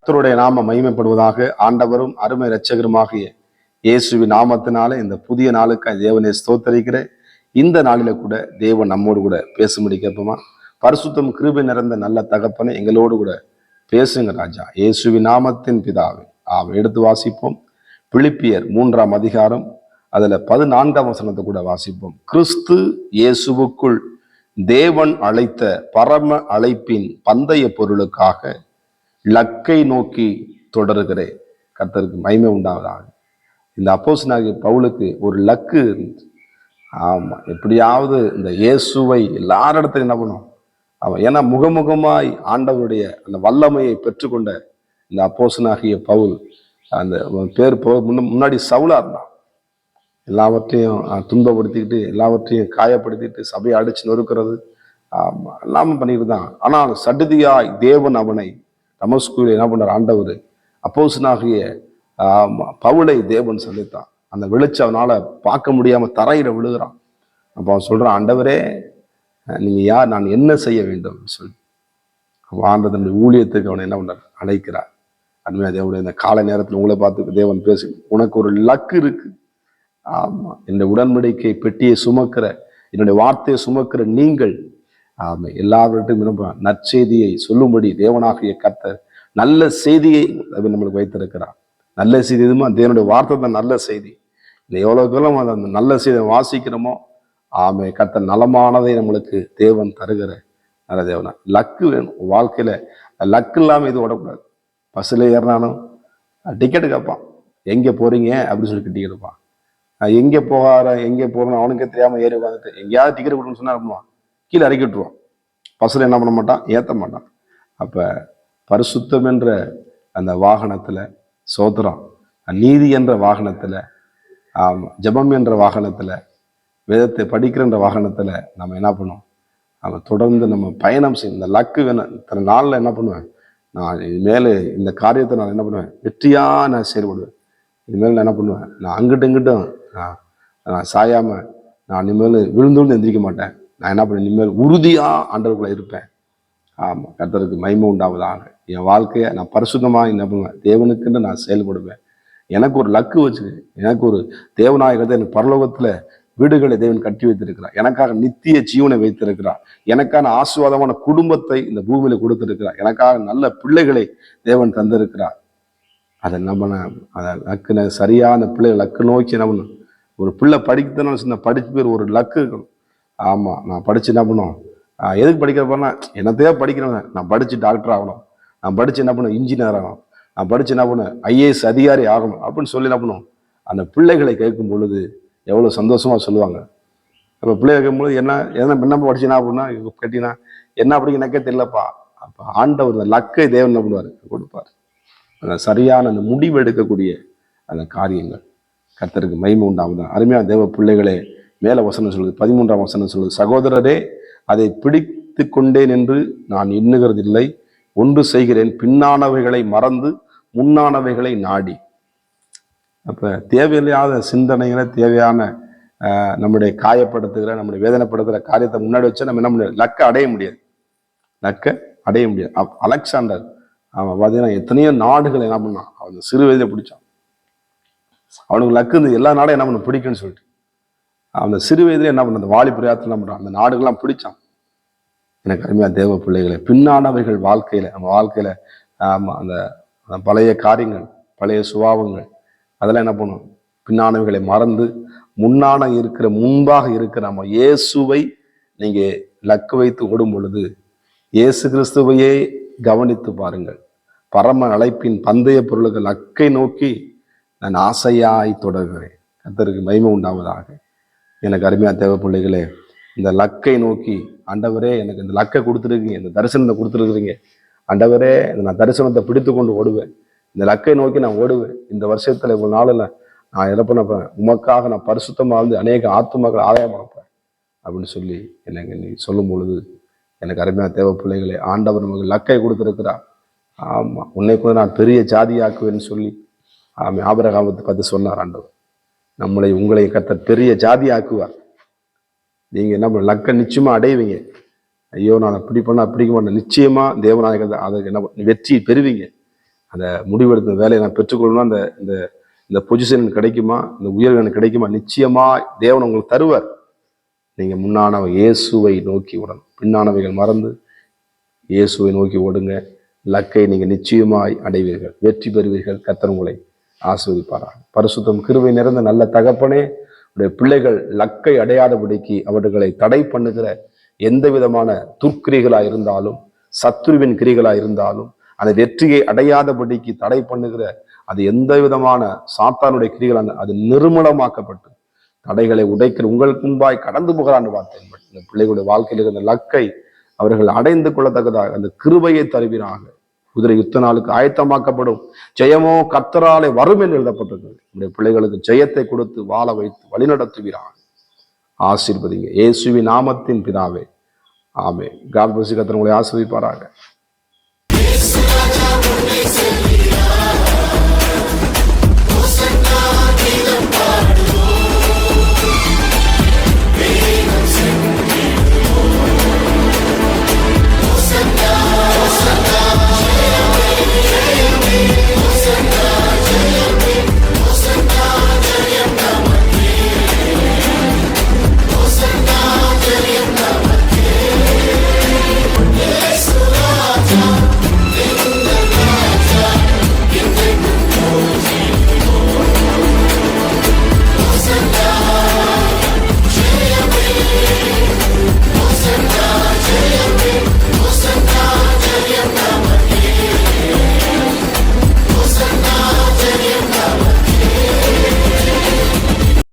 கர்த்தருடைய நாம மகிமைப்படுவதாக. ஆண்டவரும் அருமை இரட்சகருமாகிய இயேசுவின் நாமத்தினாலே இந்த புதிய நாளுக்கு தேவனை ஸ்தோத்தரிக்கிறேன். இந்த நாளில கூட தேவன் நம்மோடு கூட பேசும்படி கேட்போமா? பரிசுத்தம் கிருபை நிறைந்த நல்ல தகப்பனை எங்களோடு கூட பேசுங்க ராஜா, இயேசுவின் நாமத்தின் பிதாவே. எடுத்து வாசிப்போம். பிலிப்பியர் 3ஆம் அதிகாரம் அதுல 14ஆம் வசனத்தை கூட வாசிப்போம். கிறிஸ்து இயேசுவுக்குள் தேவன் அழைத்த பரம அழைப்பின் பந்தய பொருளுக்காக லக்கை நோக்கி தொடருகிறேன். கர்த்தருக்கு மகிமை உண்டாவதாக. இந்த அப்போஸ்தலனாகிய பவுலுக்கு ஒரு லக்கு இருந்துச்சு. ஆமா, எப்படியாவது இந்த இயேசுவை எல்லாரிடத்தையும் என்ன பண்ணும் அவன், ஏன்னா முகமுகமாய் ஆண்டவருடைய அந்த வல்லமையை பெற்றுக்கொண்ட இந்த அப்போஸ்தலனாகிய பவுல், அந்த பேர் முன்னாடி சவுலா இருந்தான். எல்லாவற்றையும் துன்பப்படுத்திக்கிட்டு, எல்லாவற்றையும் காயப்படுத்திட்டு, சபையை அடிச்சு நொறுக்கிறது எல்லாமே பண்ணிட்டு தான். ஆனால் சடுதியாய் தேவன் அவனை தமஸ்குவில் என்ன பண்ணார், ஆண்டவர் அப்போஸ்தலனாகிய பவுலை தேவன் சந்தித்தான். அந்த வெளிச்சம் அவனால பார்க்க முடியாம தரையில விழுகிறான். அப்போ அவன் சொல்றான், ஆண்டவரே நீங்க யார், நான் என்ன செய்ய வேண்டும் சொல்லி ஆண்டதனுடைய ஊழியத்துக்கு அவனை என்ன பண்ணார், அழைக்கிறார். அருமையா தேவனுடைய இந்த காலை நேரத்தில் உங்களை பார்த்து தேவன் பேசு, உனக்கு ஒரு லக்கு இருக்கு. ஆமா, இந்த உடன்படிக்கை பெட்டியை சுமக்கிற, என்னுடைய வார்த்தையை சுமக்கிற நீங்கள் எல்லாவற்றையும் நற்செய்தியை சொல்லும்படி தேவனாகிய கர்த்தர் நல்ல செய்தியை நம்மளுக்கு வைத்திருக்கிறார். நல்ல செய்தி எதுமா, தேவனுடைய வார்த்தை தான் நல்ல செய்தி. இந்த எவ்வளவுக்கெல்லாம் அந்த நல்ல செய்தியை வாசிக்கிறோமோ கர்த்தர் நலமானதை நம்மளுக்கு தேவன் தருகிற நல்ல தேவனா. லக்கு வேணும் வாழ்க்கையில. லக்கு இல்லாம இது ஓடக்கூடாது. பஸ்ஸில் ஏறினாலும் டிக்கெட்டு கேட்பான், எங்கே போறீங்க அப்படின்னு சொல்லி டிக்கெட் கேட்பான். எங்கே போறோம் அவனுக்கே தெரியாம ஏறி உட்காந்துட்டு எங்கேயாவது டிக்கெட் கொடுன்னு சொன்னா கீழே இறக்கி விட்டுருவான். பஸ்ஸில் என்ன பண்ண மாட்டான், ஏற்ற மாட்டான். அப்ப பரிசுத்தம் என்ற அந்த வாகனத்துல சோத்திரம், நீதி என்ற வாகனத்துல, ஜெபம் என்ற வாகனத்துல, வேதத்தை படிக்கிற வாகனத்துல நம்ம என்ன பண்ணுவோம், தொடர்ந்து நம்ம பயணம் செய்யும். இந்த லக்கு வேணும். இத்தனை நாள்ல என்ன பண்ணுவேன், நான் இனிமேல் இந்த காரியத்தை நான் என்ன பண்ணுவேன், வெற்றியா நான் செயல்படுவேன். இனிமேல் நான் என்ன பண்ணுவேன், நான் அங்கிட்டும் இங்கிட்டும் நான் சாயாம, நான் இனிமேல் விழுந்து எந்திரிக்க மாட்டேன். நான் என்ன பண்ணுவேன், இனிமேல் உறுதியா ஆண்டவருக்குள்ள இருப்பேன். ஆமாம், கர்த்தருக்கு மகிமை உண்டாவதாக. என் வாழ்க்கையை நான் பரிசுத்தமாக என்ன பண்ணுவேன், தேவனுக்குன்னு நான் செயல்படுவேன். எனக்கு ஒரு லக்கு வச்சுக்கு, எனக்கு ஒரு தேவநாயகத்தை எனக்கு பரலோகத்தில் வீடுகளை தேவன் கட்டி வைத்திருக்கிறார். எனக்காக நித்திய ஜீவனை வைத்திருக்கிறார். எனக்கான ஆசீர்வாதமான குடும்பத்தை இந்த பூமியில கொடுத்திருக்கிறார். எனக்காக நல்ல பிள்ளைகளை தேவன் தந்திருக்கிறார். அதை நம்ம அதை லக்கு சரியான பிள்ளை லக்கு நோக்கி என்ன பண்ணணும். ஒரு பிள்ளை படிக்கணும்னு சொன்ன படிச்சு பேர் ஒரு லக்கு இருக்கணும். ஆமா, நான் படிச்சு என்ன பண்ணும், எதுக்கு படிக்கிறப்பனா என்னத்தையோ படிக்கிறவங்க, நான் படிச்சு டாக்டர் ஆகணும், நான் படிச்சு என்ன பண்ணும் இன்ஜினியர் ஆகணும், நான் படிச்சு என்ன பண்ணும் ஐஏஎஸ் அதிகாரி ஆகணும் அப்படின்னு சொல்லி என்ன பண்ணும். அந்த பிள்ளைகளை கேட்கும் பொழுது எவ்வளவு சந்தோஷமா சொல்லுவாங்க. அப்ப பிள்ளை கேட்கும்போது என்ன படிச்சு என்ன அப்படின்னா கேட்டீங்கன்னா என்ன அப்படிங்க எனக்கே தெரியலப்பா. அப்ப ஆண்டவர் அந்த லக்கை தேவன் என்ன பண்ணுவாரு, கொடுப்பார். அந்த சரியான அந்த முடிவு எடுக்கக்கூடிய அந்த காரியங்கள். கர்த்தருக்கு மகிமை உண்டாவதுதான். அருமையான தேவ பிள்ளைகளே, மேல வசனம் சொல்லுது, 13ஆம் வசனம் சொல்லுது, சகோதரரே அதை பிடித்து கொண்டேன் என்று நான் எண்ணுகிறதில்லை, ஒன்று செய்கிறேன், பின்னானவைகளை மறந்து முன்னானவைகளை நாடி. அப்ப தேவையில்லாத சிந்தனைகளை, தேவையான நம்முடைய காயப்படுத்துகிற, நம்முடைய வேதனைப்படுத்துகிற காரியத்தை முன்னாடி வச்சா நம்ம என்ன முடியாது, லக்க அடைய முடியாது. அலெக்சாண்டர் அவன் பார்த்தீங்கன்னா எத்தனையோ நாடுகள் என்ன பண்ணான், அவன் சிறு வயதில பிடிச்சான். அவனுக்கு லக்கு இந்த எல்லா நாடும் என்ன பண்ண பிடிக்குன்னு சொல்லிட்டு அந்த சிறு வயதுல என்ன பண்ண, அந்த வாலி பிரயாத்தில் என்ன பண்றான், அந்த நாடுகள்லாம் பிடிச்சான். எனக்கு அருமையா தேவ பிள்ளைகளை, பின்னானவைகள் வாழ்க்கையில, நம்ம வாழ்க்கையில அந்த பழைய காரியங்கள், பழைய சுபாவங்கள், அதெல்லாம் என்ன பண்ணும், பின்னானவைகளை மறந்து முன்பாக இருக்கிற நம்ம இயேசுவை நீங்க லக்கு வைத்து ஓடும் பொழுது, இயேசு கிறிஸ்துவையே கவனித்து பாருங்கள். பரம அழைப்பின் பந்தய பொருளுக்கு லக்கை நோக்கி நான் ஆசையாய் தொடர்கிறேன். கர்த்தருக்கு மகிமை உண்டாவதாக. எனக்கு அருமையா தேவ பிள்ளைகளே, இந்த லக்கை நோக்கி, ஆண்டவரே எனக்கு இந்த லக்கை கொடுத்துருக்கீங்க, இந்த தரிசனத்தை கொடுத்துருக்குறீங்க, ஆண்டவரே நான் தரிசனத்தை பிடித்து கொண்டு ஓடுவேன், இந்த லக்கை நோக்கி நான் ஓடுவேன். இந்த வருஷத்துல இவ்வளவு நாளில் நான் என்ன பண்ணப்பேன், உமக்காக நான் பரிசுத்தமாக வந்து அநேக ஆத்துமக்கள் ஆதாயம் பண்ணப்பேன் அப்படின்னு சொல்லி எனக்கு நீ சொல்லும் பொழுது, எனக்கு அருமையான தேவ பிள்ளைகளே, ஆண்டவர் நமக்கு லக்கை கொடுத்துருக்கிறார். ஆமா, உன்னை கூட நான் பெரிய ஜாதியாக்குவேன்னு சொல்லி ஆபிரகாமத்தை பார்த்து சொன்னார் ஆண்டவர். உங்களை கர்த்தர் பெரிய ஜாதி ஆக்குவார். நீங்க என்ன பண்ண, லக்க நிச்சயமா அடைவீங்க. ஐயோ நான் அப்படி பண்ண பிடிக்க மாட்டேன், நிச்சயமா தேவநாயகத்தை அதை என்ன வெற்றி பெறுவீங்க. அந்த முடிவெடுத்த வேலையை நான் பெற்றுக்கொள்ளணும், அந்த இந்த இந்த பொசிஷன் கிடைக்குமா, இந்த உயர்வு எனக்கு கிடைக்குமா, நிச்சயமா தேவன் உங்களுக்கு தருவார். நீங்க முன்னானவை இயேசுவை நோக்கி ஓடணும். பின்னானவைகள் மறந்து இயேசுவை நோக்கி ஓடுங்க. லக்கை நீங்க நிச்சயமாய் அடைவீர்கள், வெற்றி பெறுவீர்கள். கர்த்தர் உங்களை ஆசீர்வதிப்பாராக. பரிசுத்தம் கிருபை நிறைந்த நல்ல தகப்பனே, உடைய பிள்ளைகள் லக்கை அடையாதபடிக்கு அவர்களை தடை பண்ணுகிற எந்த விதமான துர்க்கிரிகளா இருந்தாலும், சத்துருவின் கிரிகளா இருந்தாலும், அந்த வெற்றியை அடையாதபடிக்கு தடை பண்ணுகிற அது எந்த விதமான சாத்தானுடைய கிரிகள் அது நிர்மூலமாக்கப்பட்டு தடைகளை உடைக்கிற உங்களுக்கு முன்பாய் கடந்து போகிறான்னு பார்த்தேன். இந்த பிள்ளைகளுடைய வாழ்க்கையில் இருந்த லக்கை அவர்கள் அடைந்து கொள்ளத்தக்கதாக அந்த கிருபையை தருவீராக. குதிரை யுத்த நாளுக்கு ஆயத்தமாக்கப்படும், ஜெயமோ கர்த்தராலே வரும் என்று எழுதப்பட்டிருக்கிறது. நம்முடைய பிள்ளைகளுக்கு ஜெயத்தை கொடுத்து வாழ வைத்து வழிநடத்துவீராக. ஆசீர்வதிங்க இயேசுவின் நாமத்தின் பிதாவே, ஆமென். God bless you. கர்த்தர் உங்களை ஆசீர்வதிப்பாராக.